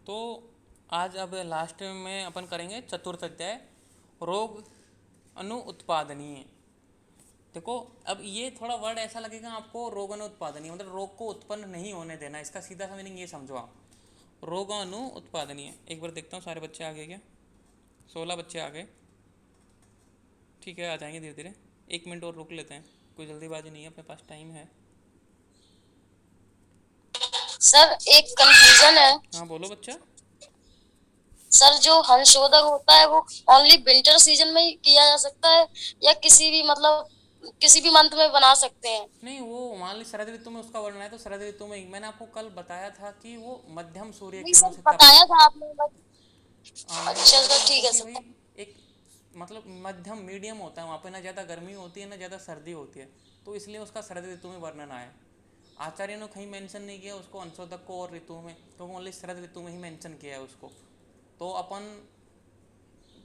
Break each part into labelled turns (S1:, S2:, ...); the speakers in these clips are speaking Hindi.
S1: तो आज अब लास्ट में अपन करेंगे चतुर्थ अध्याय, रोग अनु उत्पादनीय। देखो अब ये थोड़ा वर्ड ऐसा लगेगा आपको, रोग अनु उत्पादनीय मतलब रोग को उत्पन्न नहीं होने देना, इसका सीधा सा मीनिंग ये समझो आप, रोग अनु उत्पादनीय। एक बार देखता हूँ सारे बच्चे आ गए क्या? 16 बच्चे आ गए। ठीक है, आ जाएंगे धीरे धीरे। 1 मिनट और रुक लेते हैं, कोई जल्दीबाजी नहीं है, अपने पास टाइम है।
S2: सर एक कंफ्यूजन है।
S1: हाँ बोलो बच्चा।
S2: सर जो संशोधक होता है वो ओनली विंटर सीजन में ही किया जा सकता है या किसी भी किसी भी मंथ में बना सकते हैं?
S1: नहीं, वो मान ली शरद ऋतु में उसका वर्णन है तो शरद ऋतु में ही। मैंने आपको कल बताया था कि वो मध्यम सूर्य
S2: नहीं
S1: किरणों
S2: सर
S1: से तप।
S2: बताया था आपने बस।
S1: मैंने
S2: अच्छा
S1: बताया था
S2: सर
S1: आपको
S2: ठीक है
S1: कि
S2: सर।
S1: भाई एक मतलब मध्यम मीडियम होता है वहाँ पे, ना ज़्यादा गर्मी होती है ना ज़्यादा सर्दी होती है, तो इसलिए उसका शरद ऋतु में वर्णन आया। आचार्य ने कहीं मेंशन नहीं किया उसको अंशोदक को और ऋतु में, तो ओनली शरद ऋतु में ही मेंशन किया है उसको। तो अपन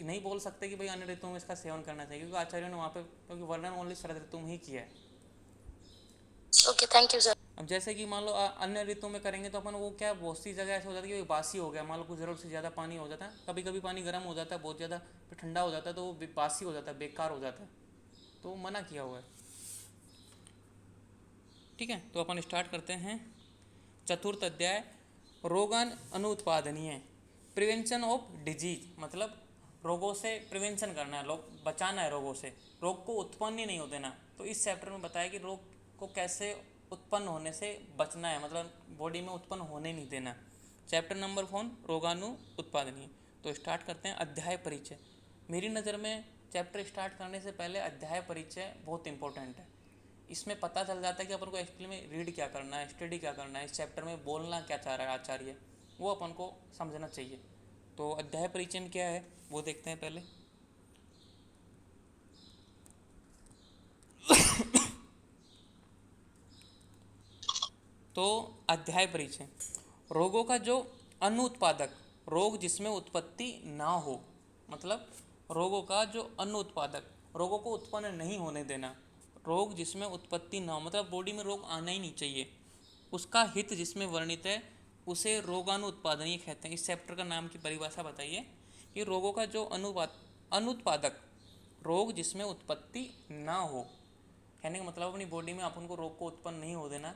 S1: नहीं बोल सकते कि भाई अन्य ऋतुओं में इसका सेवन करना चाहिए, क्योंकि आचार्यों ने वहाँ पे क्योंकि वर्णन ओनली शरद ऋतु में ही किया है।
S2: Okay thank you sir.
S1: अब जैसे कि मान लो अन्य ऋतु में करेंगे तो अपन वो क्या, बहुत सी जगह ऐसे हो जाती है कि बासी हो गया, मान लो कुछ ज़रूरत से ज़्यादा पानी हो जाता है, कभी कभी पानी गर्म हो जाता है बहुत ज़्यादा, फिर ठंडा हो जाता है तो वो बासी हो जाता है, बेकार हो जाता है, तो मना किया हुआ है। ठीक है, तो अपन स्टार्ट करते हैं। चतुर्थ अध्याय, रोगान अनुत्पादनीय, प्रिवेंशन ऑफ डिजीज मतलब रोगों से प्रिवेंशन करना है, लोग बचाना है रोगों से, रोग को उत्पन्न ही नहीं हो देना। तो इस चैप्टर में बताया कि रोग को कैसे उत्पन्न होने से बचना है, मतलब बॉडी में उत्पन्न होने नहीं देना। Chapter number 4, रोगाणु उत्पादनीय। तो स्टार्ट करते हैं अध्याय परिचय। मेरी नज़र में चैप्टर स्टार्ट करने से पहले अध्याय परिचय बहुत इंपॉर्टेंट है। इसमें पता चल जाता है कि अपन को एक्चुअली में रीड क्या करना है, स्टडी क्या करना है, इस चैप्टर में बोलना क्या चाह रहा है आचार्य, वो अपन को समझना चाहिए। तो अध्याय परिचय में क्या है वो देखते हैं पहले। तो अध्याय परिचय, रोगों का जो अनुत्पादक, रोग जिसमें उत्पत्ति ना हो, मतलब रोगों का जो अनुत्पादक, रोगों को उत्पन्न नहीं होने देना, रोग जिसमें उत्पत्ति ना हो मतलब बॉडी में रोग आना ही नहीं चाहिए, उसका हित जिसमें वर्णित है उसे रोगाणु उत्पादनीय कहते हैं। इस चैप्टर का नाम की परिभाषा बताइए कि रोगों का जो अनुत्पादक, रोग जिसमें उत्पत्ति ना हो, कहने का मतलब अपनी बॉडी में अपन को रोग को उत्पन्न नहीं हो देना,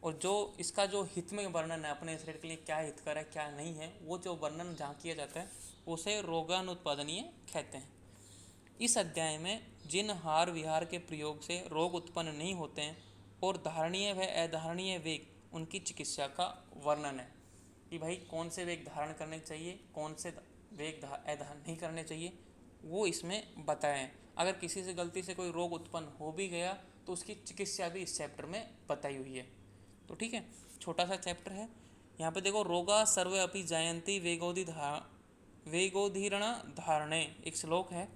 S1: और जो इसका जो हित में वर्णन है अपने शरीर के लिए क्या हितकर है क्या नहीं है, वो जो वर्णन जहाँ किया जाता है उसे रोगानुत्पादनीय कहते हैं। इस अध्याय में जिन हार विहार के प्रयोग से रोग उत्पन्न नहीं होते हैं और धारणीय व अधारणीय वेग, उनकी चिकित्सा का वर्णन है कि भाई कौन से वेग धारण करने चाहिए, कौन से वेग धारण नहीं करने चाहिए, वो इसमें बताए हैं। अगर किसी से गलती से कोई रोग उत्पन्न हो भी गया तो उसकी चिकित्सा भी इस चैप्टर में बताई हुई है। तो ठीक है, छोटा सा चैप्टर है। यहाँ पे देखो, रोगा सर्वे अपि जायंती वेगोधीरण धारणे, एक श्लोक है।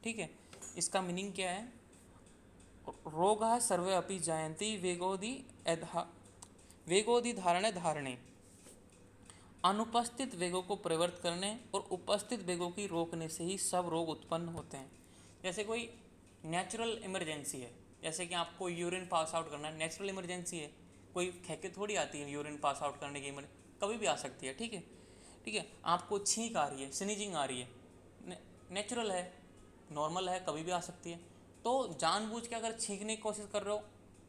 S1: ठीक है, इसका मीनिंग क्या है? रोगा सर्वे अपि जायंती वेगोधि धारणे धारणे, अनुपस्थित वेगों को प्रवृत्त करने और उपस्थित वेगों की रोकने से ही सब रोग उत्पन्न होते हैं। जैसे कोई नेचुरल इमरजेंसी है, जैसे कि आपको यूरिन पास आउट करना है, नेचुरल इमरजेंसी है, कोई खेके थोड़ी आती है यूरिन पास आउट करने की, कभी भी आ सकती है। ठीक है, ठीक है, आपको छींक आ रही है, स्नीजिंग आ रही है, नेचुरल है, नॉर्मल है, कभी भी आ सकती है। तो जानबूझ के अगर छींकने की कोशिश कर रहे हो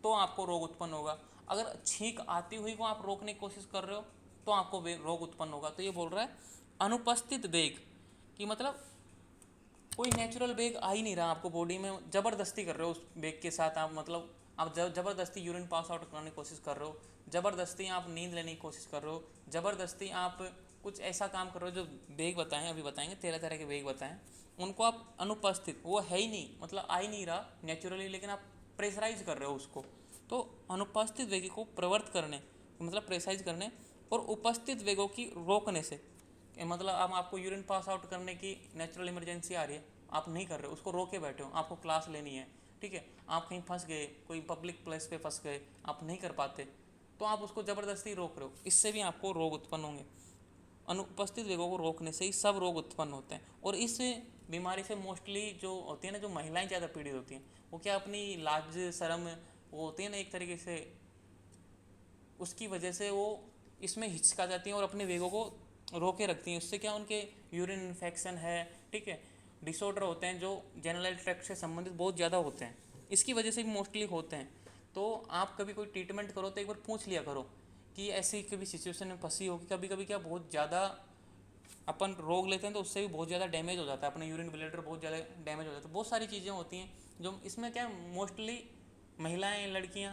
S1: तो आपको रोग उत्पन्न होगा, अगर छींक आती हुई को आप रोकने की कोशिश कर रहे हो तो आपको रोग उत्पन्न होगा। तो ये बोल रहा है अनुपस्थित वेग, कि मतलब कोई नेचुरल वेग आ ही नहीं रहा आपको बॉडी में, ज़बरदस्ती कर रहे हो उस वेग के साथ आप, मतलब आप ज़बरदस्ती यूरिन पास आउट करने की कोशिश कर रहे हो, ज़बरदस्ती आप नींद लेने की कोशिश कर रहे हो, ज़बरदस्ती आप कुछ ऐसा काम कर रहे हो, जो वेग बताएं अभी बताएंगे 13 तरह के वेग बताएं, उनको आप अनुपस्थित, वो है ही नहीं, मतलब आ ही नहीं रहा नेचुरली, लेकिन आप प्रेशराइज कर रहे हो उसको। तो अनुपस्थित वेग को प्रवृत्त करने मतलब प्रेशराइज करने और उपस्थित वेगों की रोकने से, मतलब अब आपको यूरिन पास आउट करने की नेचुरल इमरजेंसी आ रही है, आप नहीं कर रहे, उसको रोके बैठे हो, आपको क्लास लेनी है, ठीक है, आप कहीं फंस गए, कोई पब्लिक प्लेस पे फंस गए, आप नहीं कर पाते, तो आप उसको ज़बरदस्ती रोक रहे हो, इससे भी आपको रोग उत्पन्न होंगे। अनुपस्थित वेगों को रोकने से ही सब रोग उत्पन्न होते हैं। और इस बीमारी से मोस्टली जो होती है ना, जो महिलाएं ज़्यादा पीड़ित होती हैं, वो क्या अपनी लाज शर्म वो होती है ना एक तरीके से, उसकी वजह से वो इसमें हिचका जाती हैं और अपने वेगों को रोके रखती हैं। उससे क्या उनके यूरिन इन्फेक्शन है, ठीक है, डिसऑर्डर होते हैं जो जेनरल ट्रैक्ट से संबंधित बहुत ज़्यादा होते हैं, इसकी वजह से भी मोस्टली होते हैं। तो आप कभी कोई ट्रीटमेंट करो तो एक बार पूछ लिया करो कि ऐसी कभी सिचुएशन में फंसी हो कि कभी कभी क्या बहुत ज़्यादा अपन रोग लेते हैं तो उससे भी बहुत ज़्यादा डैमेज हो जाता है, अपना यूरिन ब्लैडर बहुत ज़्यादा डैमेज हो जाता है। बहुत सारी चीज़ें होती हैं जो इसमें क्या मोस्टली महिलाएं लड़कियां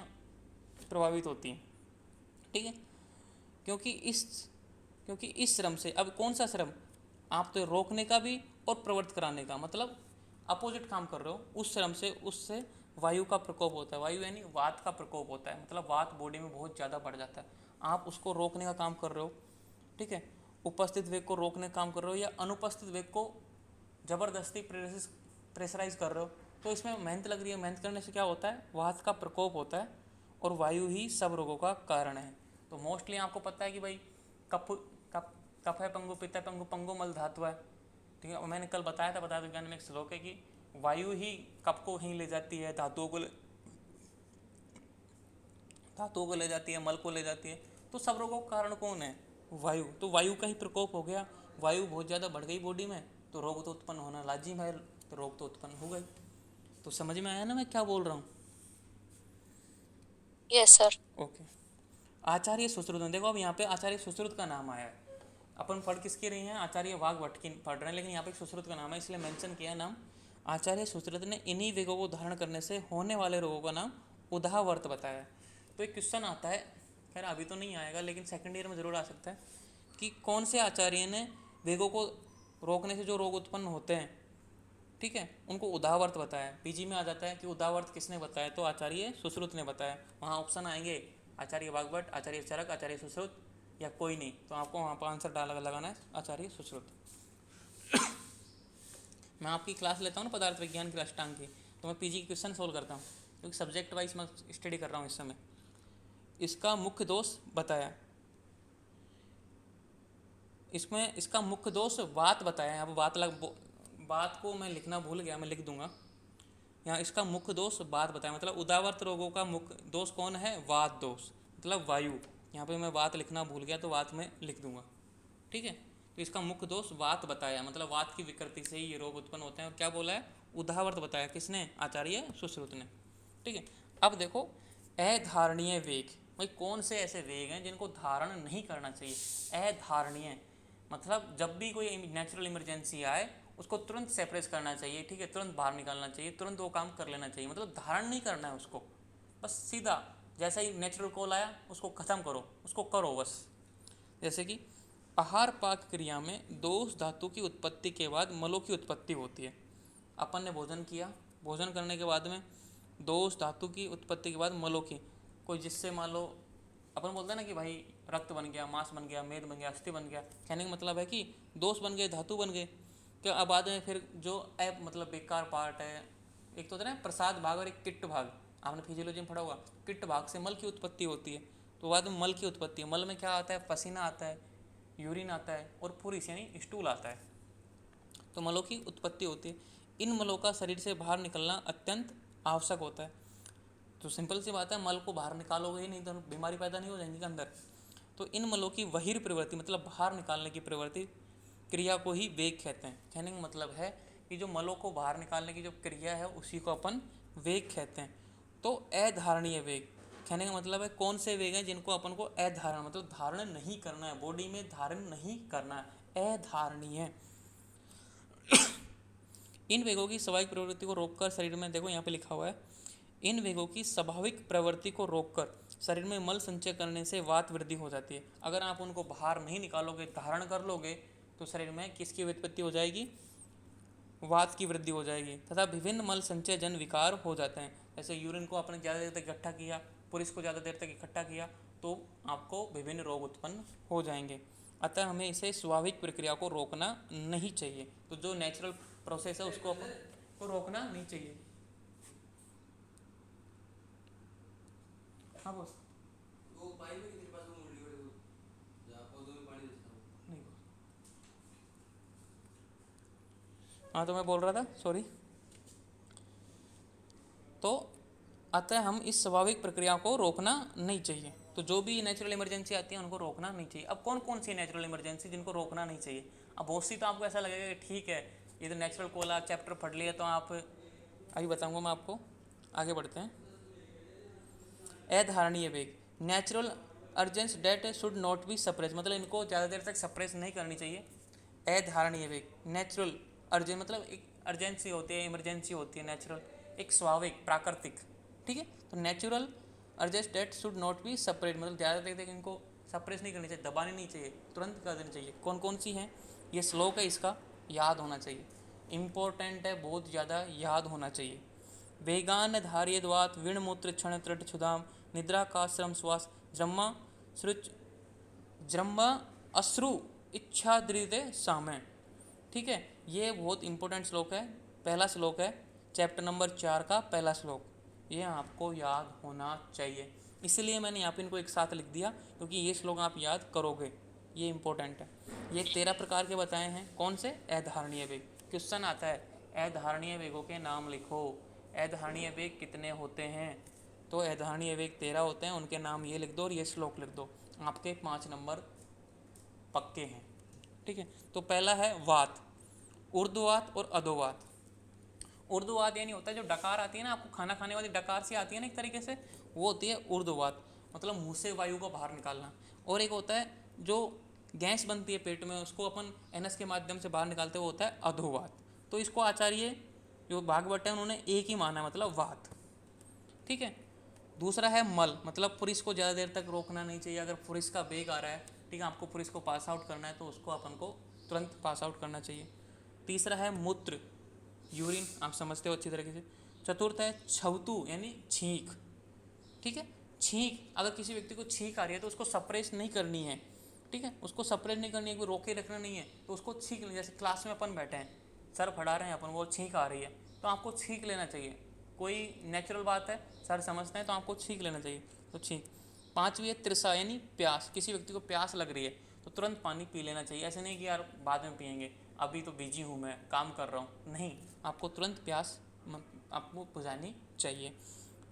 S1: प्रभावित होती हैं, ठीक है। क्योंकि इस क्योंकि इस श्रम से, अब कौन सा श्रम, आप तो रोकने का भी और प्रवृत्त कराने का, मतलब अपोजिट काम कर रहे हो। उस श्रम से, उससे वायु का प्रकोप होता है, वायु यानी वात का प्रकोप होता है, मतलब वात बॉडी में बहुत ज़्यादा बढ़ जाता है। आप उसको रोकने का काम कर रहे हो, ठीक है, उपस्थित वेग को रोकने का काम कर रहे हो या अनुपस्थित वेग को ज़बरदस्ती प्रेशराइज कर रहे हो, तो इसमें मेहनत लग रही है। मेहनत करने से क्या होता है, वात का प्रकोप होता है और वायु ही सब रोगों का कारण है। तो मोस्टली आपको पता है कि भाई कफ कफ कफ है पंगु, पित्त है पंगु, पंगु मल धातु है, ठीक है। और मैंने कल बताया था पदार्थ विज्ञान में एक श्लोक है कि वायु ही कफ को ही ले जाती है, धातुओं को ले जाती है, मल को ले जाती है। तो सब रोगों का कारण कौन है, वायु। तो वायु का ही प्रकोप हो गया, वायु बहुत ज़्यादा बढ़ गई बॉडी में तो रोग तो उत्पन्न होना लाजिम है, तो रोग तो उत्पन्न हो गई। तो समझ में आया ना मैं क्या बोल रहा हूँ?
S2: Yes sir.
S1: ओके। आचार्य सुश्रुत में देखो, अब यहाँ पे आचार्य सुश्रुत का नाम आया है। अपन पढ़ किसके रहे हैं, आचार्य वाघभट्ट की पढ़ रहे हैं, लेकिन यहाँ पे सुश्रुत का नाम है इसलिए मेंशन किया है नाम। आचार्य सुश्रुत ने इन्हीं वेगों को धारण करने से होने वाले रोगों का नाम उदाहवर्त बताया है। तो एक क्वेश्चन आता है, खैर अभी तो नहीं आएगा लेकिन सेकंड ईयर में ज़रूर आ सकता है, कि कौन से आचार्य ने वेगों को रोकने से जो रोग उत्पन्न होते हैं, ठीक है, उनको उदाहवर्त बताया। पीजी में आ जाता है कि उदाहवर्त किसने बताया, तो आचार्य सुश्रुत ने बताया। वहाँ ऑप्शन आएंगे आचार्य वाघभट्ट, आचार्य चरक, आचार्य सुश्रुत या कोई नहीं, तो आपको वहाँ पर आंसर लगाना है आचार्य सुश्रुत। मैं आपकी क्लास लेता हूँ ना पदार्थ विज्ञान की अष्टांग की, तो मैं पीजी के क्वेश्चन सोल्व करता हूँ क्योंकि सब्जेक्ट वाइज मैं स्टडी कर रहा हूँ इस समय। इसका मुख्य दोष बताया, इसमें इसका मुख्य दोष वात बताया है। अब बात को मैं लिखना भूल गया, मैं लिख दूंगा यहाँ। इसका मुख्य दोष वात बताया, मतलब उदावर्त रोगों का मुख्य दोष कौन है, वात दोष, मतलब वायु। यहाँ पे मैं वात लिखना भूल गया तो वात में लिख दूंगा, ठीक है। तो इसका मुख्य दोष वात बताया, मतलब वात की विकृति से ही ये रोग उत्पन्न होते हैं। और क्या बोला है, उदावर्त बताया, किसने, आचार्य सुश्रुत ने, ठीक है। अब देखो अधारणीय वेग, भाई कौन से ऐसे वेग हैं जिनको धारण नहीं करना चाहिए। अधारणीय मतलब जब भी कोई नेचुरल इमरजेंसी आए उसको तुरंत सेपरेट करना चाहिए, ठीक है, तुरंत बाहर निकालना चाहिए, तुरंत वो काम कर लेना चाहिए, मतलब धारण नहीं करना है उसको, बस सीधा जैसा ही नेचुरल कॉल आया उसको ख़त्म करो, उसको करो बस। जैसे कि आहार पाक क्रिया में दोष धातु की उत्पत्ति के बाद मलों की उत्पत्ति होती है। अपन ने भोजन किया, भोजन करने के बाद में दोष धातु की उत्पत्ति के बाद मलों की, कोई जिससे मान लो अपन बोलते हैं ना कि भाई रक्त बन गया, मांस बन गया, मेद बन गया, अस्थि बन गया, कहने का मतलब है कि दोष बन गए, धातु बन गए। क्या अब बाद में फिर जो ऐप मतलब बेकार पार्ट है, एक तो होता है ना प्रसाद भाग और एक किट्ट भाग, आपने फिजियोलॉजी में पढ़ा होगा, किट्ट भाग से मल की उत्पत्ति होती है। तो बाद में मल की उत्पत्ति है, मल में क्या आता है, पसीना आता है, यूरिन आता है और पुरिस यानी स्टूल आता है, तो मलों की उत्पत्ति होती है। इन मलों का शरीर से बाहर निकलना अत्यंत आवश्यक होता है। तो सिंपल सी बात है, मल को बाहर निकालोगे ही नहीं तो बीमारी पैदा नहीं हो जाएंगी अंदर। तो इन मलों की बहिर प्रवृत्ति मतलब बाहर निकालने की प्रवृत्ति क्रिया को ही वेग कहते हैं। कहने का मतलब है कि जो मलों को बाहर निकालने की जो क्रिया है उसी को अपन वेग कहते हैं। तो अधारणीय वेग, कहने का मतलब है कौन से वेग हैं जिनको अपन को अधारण मतलब धारण नहीं करना है, बॉडी में धारण नहीं करना है, अधारणीय। इन वेगों की स्वाभाविक प्रवृत्ति को रोककर शरीर में, देखो यहाँ पे लिखा हुआ है, इन वेगों की स्वाभाविक प्रवृत्ति को रोककर शरीर में मल संचय करने से वात वृद्धि हो जाती है। अगर आप उनको बाहर नहीं निकालोगे, धारण कर लोगे, तो शरीर में किसकी उत्पत्ति हो जाएगी, वात की वृद्धि हो जाएगी तथा विभिन्न मल संचय जन विकार हो जाते हैं। जैसे यूरिन को आपने ज़्यादा देर तक इकट्ठा किया, पुरुष को ज़्यादा देर तक इकट्ठा किया, तो आपको विभिन्न रोग उत्पन्न हो जाएंगे। अतः हमें इसे स्वाभाविक प्रक्रिया को रोकना नहीं चाहिए। तो जो नेचुरल प्रोसेस है उसको अपन को रोकना नहीं चाहिए। हाँ बस
S3: वो पाइप है कि तेरे पास वो मुरली वाले वो जहाँ पौधों में पानी देता हूँ।
S1: नहीं, हाँ तो मैं बोल रहा था, सॉरी। तो अतः हम इस स्वाभाविक प्रक्रिया को रोकना नहीं चाहिए। तो जो भी नेचुरल इमरजेंसी आती है उनको रोकना नहीं चाहिए। अब कौन कौन सी नेचुरल इमरजेंसी जिनको रोकना नहीं चाहिए? अब बहुत सी तो आपको ऐसा लगेगा कि ठीक है ये तो नेचुरल कोला चैप्टर पढ़ लिया, तो आप अभी बताऊंगा मैं आपको। आगे बढ़ते हैं। अधारणीय वेग, natural urges that should not be suppress, मतलब इनको ज़्यादा देर तक सप्रेस नहीं करनी चाहिए। अधारणीय वेग, नेचुरल अर्जेंस मतलब एक अर्जेंसी होती है, इमरजेंसी होती है, नेचुरल एक स्वाभाविक प्राकृतिक, ठीक है। तो natural urges that should not be suppressed, मतलब ज़्यादा देर तक इनको सप्रेस नहीं करनी चाहिए, दबानी नहीं चाहिए, तुरंत कर देनी चाहिए। कौन कौन सी हैं? ये श्लोक है, इसका याद होना चाहिए, इम्पोर्टेंट है, बहुत ज़्यादा याद होना चाहिए। वेगान धार्यद्वात विणमूत्र क्षण त्रुट क्षुधाम निद्रा का श्रम श्वास जम्मा सृच जम्मा अश्रु इच्छा दृदे सामय, ठीक है। ये बहुत इंपॉर्टेंट श्लोक है, पहला श्लोक है चैप्टर नंबर 4 का पहला श्लोक, ये आपको याद होना चाहिए। इसलिए मैंने यहाँ पे इनको एक साथ लिख दिया क्योंकि ये श्लोक आप याद करोगे, ये इंपॉर्टेंट है। ये 13 प्रकार के बताए हैं। कौन से? अधारणीय वेग। क्वेश्चन आता है अधारणीय वेगों के नाम लिखो, अधारणीय वेग कितने होते हैं? तो अधारणीय वेग 13 होते हैं, उनके नाम ये लिख दो और ये श्लोक लिख दो, आपके 5 नंबर पक्के हैं, ठीक है। तो पहला है वात, ऊर्ध्ववात और अधोवात। ऊर्ध्ववात यानी होता है जो डकार आती है ना, आपको खाना खाने वाली डकार सी आती है ना एक तरीके से, वो होती है ऊर्ध्ववात, मतलब मुंह से वायु को बाहर निकालना। और एक होता है जो गैस बनती है पेट में, उसको अपन एनस के माध्यम से बाहर निकालते हैं, वो होता है अधोवात। तो इसको आचार्य जो भागवत है उन्होंने एक ही माना है, मतलब वात, ठीक है। दूसरा है मल, मतलब पुरुष को ज़्यादा देर तक रोकना नहीं चाहिए। अगर पुरुष का वेग आ रहा है, ठीक है, आपको पुरुष को पास आउट करना है तो उसको अपन को तुरंत पास आउट करना चाहिए। तीसरा है मूत्र, यूरिन, आप समझते हो अच्छी तरीके से। चतुर्थ है छवतु यानी छींक, ठीक है। छींक, अगर किसी व्यक्ति को छींक आ रही है तो उसको सप्रेस नहीं करनी है, ठीक है, उसको सप्रेस नहीं करनी है, कोई रोके रखना नहीं है, तो उसको छींक लेना। जैसे क्लास में अपन बैठे हैं, सर पढ़ा रहे हैं अपन, वो छींक आ रही है तो आपको छींक लेना चाहिए, कोई नेचुरल बात है, सर समझते हैं तो आपको छींक लेना चाहिए, तो छींक। पांचवी है तृषा यानी प्यास, किसी व्यक्ति को प्यास लग रही है तो तुरंत पानी पी लेना चाहिए। ऐसे नहीं कि यार बाद में पियेंगे, अभी तो बिजी हूँ मैं, काम कर रहा हूँ, नहीं, आपको तुरंत प्यास आपको बुझानी चाहिए।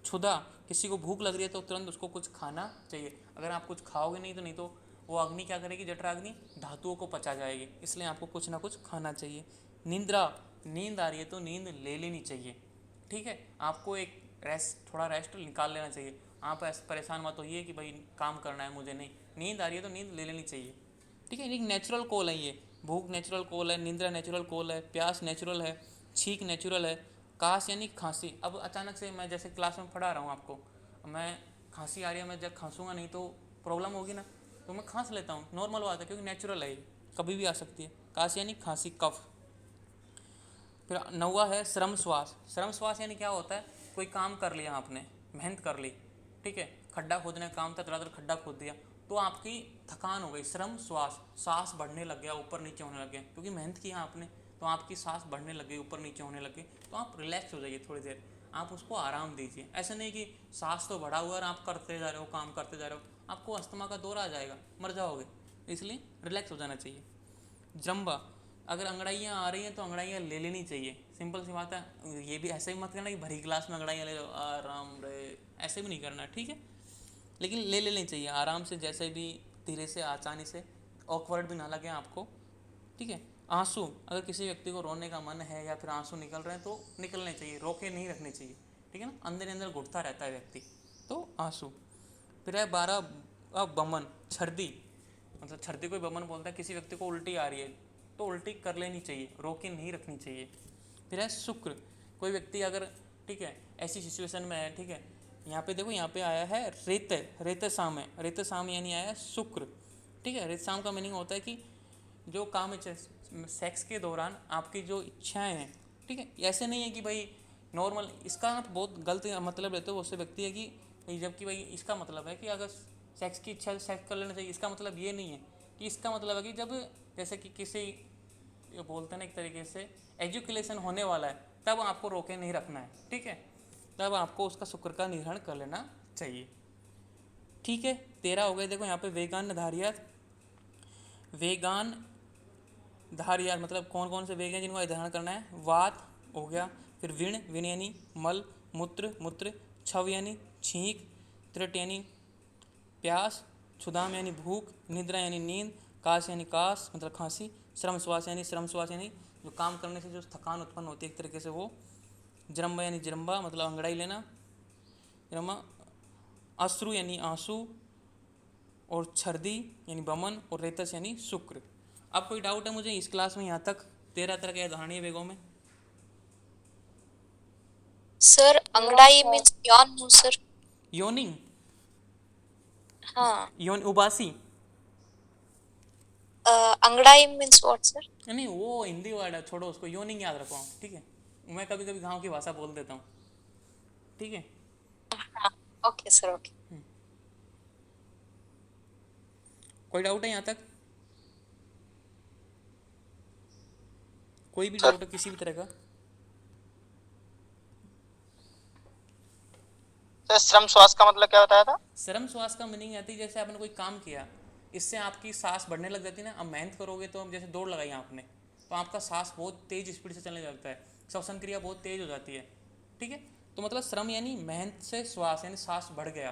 S1: क्षुधा, किसी को भूख लग रही है तो तुरंत उसको कुछ खाना चाहिए। अगर आप कुछ खाओगे नहीं तो वो अग्नि क्या करेगी, जठराग्नि धातुओं को पचा जाएगी, इसलिए आपको कुछ ना कुछ खाना चाहिए। निंद्रा, नींद आ रही है तो नींद ले लेनी चाहिए, ठीक है, आपको एक रेस्ट, थोड़ा रेस्ट निकाल लेना चाहिए। आप ऐसे परेशान मत होइए कि भाई काम करना है मुझे, नहीं, नींद आ रही है तो नींद ले लेनी चाहिए, ठीक है। एक नेचुरल कॉल है ये, भूख नेचुरल कॉल है, निंद्रा नेचुरल कॉल है, प्यास नेचुरल है, छींक नेचुरल है, काश यानी खांसी। अब अचानक से मैं जैसे क्लास में पढ़ा रहा हूँ आपको, मैं खांसी आ रही है, मैं जब खांसूंगा नहीं तो प्रॉब्लम होगी ना, तो मैं खांस लेता हूँ, नॉर्मल बात है क्योंकि नेचुरल है, ये कभी भी आ सकती है। काश यानी खांसी, कफ। फिर 9वां है श्रम श्वास। श्रम श्वास यानी क्या होता है, कोई काम कर लिया आपने, मेहनत कर ली, ठीक है, खड्डा खोदने का काम था, रात खड्डा खोद दिया तो आपकी थकान हो गई, श्रम श्वास, सांस बढ़ने लग गया, ऊपर नीचे होने लग गया, क्योंकि मेहनत की आपने तो आपकी सांस बढ़ने लग गई, ऊपर नीचे होने लग गई, तो आप रिलैक्स हो जाइए थोड़ी देर, आप उसको आराम दीजिए। ऐसा नहीं कि सांस तो बढ़ा हुआ और आप करते जा रहे हो, काम करते जा रहे हो, आपको अस्थमा का दौरा आ जाएगा, मर जाओगे, इसलिए रिलैक्स हो जाना चाहिए। जम्बा, अगर अंगड़ाइयाँ आ रही हैं तो अंगड़ाइयाँ ले लेनी चाहिए, सिंपल सी बात है। ये भी ऐसे ही मत करना कि भरी क्लास में अंगड़ाइयाँ ले लो, आराम रे, ऐसे भी नहीं करना, ठीक है, लेकिन ले लेनी चाहिए आराम से, जैसे भी धीरे से, आसानी से, ऑकवर्ड भी ना लगे आपको, ठीक है। आंसू, अगर किसी व्यक्ति को रोने का मन है या फिर आंसू निकल रहे हैं तो निकलने चाहिए, रोके नहीं रखने चाहिए, ठीक है ना, अंदर अंदर घुटता रहता है व्यक्ति, तो आंसू। फिर है 12 बमन, छर्दी, मतलब छर्दी को बमन बोलता है, किसी व्यक्ति को उल्टी आ रही है तो उल्टी कर लेनी चाहिए, रोके नहीं रखनी चाहिए। फिर है शुक्र, कोई व्यक्ति अगर, ठीक है, ऐसी सिचुएशन में है, ठीक है, यहाँ पे देखो, यहाँ पे आया है रेत, रेत साम है, रेत साम यानी आया है शुक्र, ठीक है। रेत साम का मीनिंग होता है कि जो काम सेक्स के दौरान आपकी जो इच्छाएं हैं, ठीक है, ऐसे नहीं है कि भाई नॉर्मल, इसका बहुत गलत मतलब लेते हो उससे व्यक्ति है कि जबकि भाई इसका मतलब है कि अगर सेक्स की इच्छा से सेक्स कर लेना चाहिए, इसका मतलब ये नहीं है कि, इसका मतलब है कि जब जैसे कि किसी, ये बोलते हैं ना एक तरीके से एजुकेशन होने वाला है, तब आपको रोके नहीं रखना है, ठीक है, तब आपको उसका शुक्र का निर्हरण कर लेना चाहिए, ठीक है। 13 हो गए, देखो यहाँ पे वेगान धारियात, वेगान धारियात मतलब कौन कौन से वेग हैं जिनको धारण करना है, वात हो गया, फिर विण, विण यानी मल, मूत्र, मूत्र, छव यानी छींक, त्रुट यानी प्यास, क्षुधाम यानी भूख, निद्रा यानी नींद, काश यानी काश मतलब खांसी, श्रम श्वास यानी जो काम करने से जो थकान उत्पन्न होती है एक तरीके से वो, जरम्बा यानी जरम्बा मतलब अंगड़ाई लेना, जरम्बा, अश्रु यानी आंसू, और छर्दी यानी बमन, और रेतस यानी शुक्र। अब कोई डाउट है मुझे इस क्लास में यहाँ तक 13 तरह के उदाहरणीय वेगों में?
S4: सर अंगड़ाई मीन्स यान नो सर।
S1: योनि,
S4: हाँ
S1: योनि उबासी,
S4: अंगड़ाई मीन्स व्हाट सर?
S1: नहीं वो हिंदी वर्ड है, छोड़ो उसको, योनि याद रखो आप, ठीक है? मैं कभी कभी गांव की भाषा बोल देता हूँ, ठीक है?
S4: हाँ ओके सर ओके।
S1: कोई डाउट है यहाँ तक? कोई भी डाउट है किसी भी तरह का?
S5: सर श्रम श्वास का मतलब क्या बताया था?
S1: श्रम श्वास का मीनिंग आती है जैसे आपने कोई काम किया, इससे आपकी सांस बढ़ने लग जाती है ना। अब मेहनत करोगे तो अब जैसे दौड़ लगाई आपने, तो आपका सांस बहुत तेज स्पीड से चलने लगता है, श्वसन क्रिया बहुत तेज हो जाती है, ठीक है? तो मतलब श्रम यानी मेहनत से श्वास यानी सांस बढ़ गया,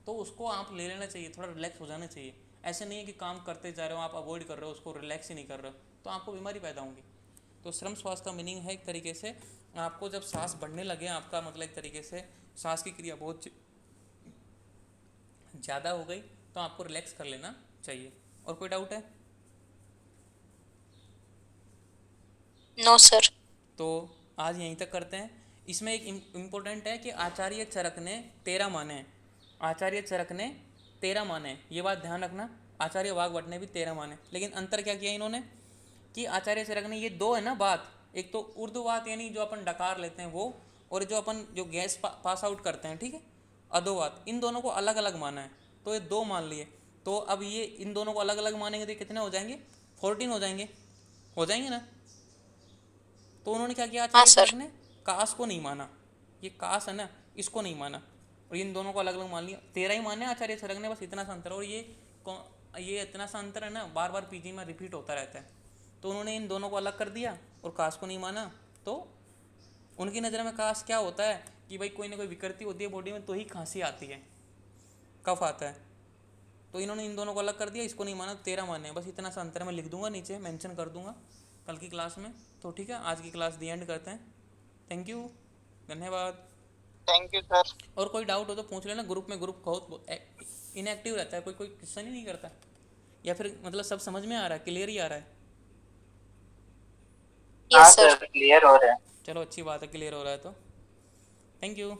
S1: तो उसको आप ले लेना चाहिए, थोड़ा रिलैक्स हो जाना चाहिए। ऐसे नहीं है कि काम करते जा रहे हो आप अवॉइड कर रहे हो उसको, रिलैक्स ही नहीं कर रहे हो, तो आपको बीमारी पैदा होगी। तो श्रम श्वास का मीनिंग है एक तरीके से आपको जब सांस बढ़ने लगे, आपका मतलब एक तरीके से सांस की क्रिया बहुत ज़्यादा हो गई, तो आपको रिलैक्स कर लेना चाहिए। और कोई डाउट है?
S4: No sir.
S1: तो आज यहीं तक करते हैं। इसमें एक इम्पोर्टेंट है कि आचार्य चरक ने 13 माने हैं, आचार्य चरक ने 13 माने, ये बात ध्यान रखना। आचार्य वाग्भट ने भी 13 माने, लेकिन अंतर क्या किया इन्होंने कि आचार्य चरक ने, ये दो है ना बात, एक तो ऊर्ध्ववात यानी जो अपन डकार लेते हैं वो, और जो अपन जो गैस पास आउट करते हैं, ठीक है, अधोवात, इन दोनों को अलग अलग माना है, तो ये दो मान लिए। तो अब ये इन दोनों को अलग अलग मानेंगे तो कितने हो जाएंगे? 14 हो जाएंगे ना? तो उन्होंने क्या किया,
S4: हाँ
S1: आचार्य
S4: सर।
S1: चरक ने कास को नहीं माना, ये कास है ना, इसको नहीं माना, और इन दोनों को अलग अलग मान लिया। 13 ही माने आचार्य चरक ने, बस इतना सा अंतर। और ये इतना सा अंतर है ना, बार बार पीजी में रिपीट होता रहता है। तो उन्होंने इन दोनों को अलग कर दिया और कास को नहीं माना। तो उनकी नज़र में कास क्या होता है कि भाई कोई ना कोई विकृति होती है बॉडी में तो ही खांसी आती है, कफ आता है। तो इन्होंने इन दोनों को अलग कर दिया, इसको नहीं माना, 13 माने। बस इतना सा अंतर मैं लिख दूंगा, नीचे मेंशन कर दूंगा कल की क्लास में। तो ठीक है, आज की क्लास दी एंड करते हैं। थैंक यू, धन्यवाद।
S5: Thank you sir.
S1: और कोई डाउट हो तो पूछ लेना, ग्रुप में, ग्रुप बहुत इनएक्टिव रहता है, कोई कोई क्वेश्चन ही नहीं करता, या फिर मतलब सब समझ में आ रहा है, क्लियर ही आ रहा है?
S4: Yes sir.
S5: क्लियर हो रहा है।
S1: चलो अच्छी बात है, क्लियर हो रहा है तो थैंक यू।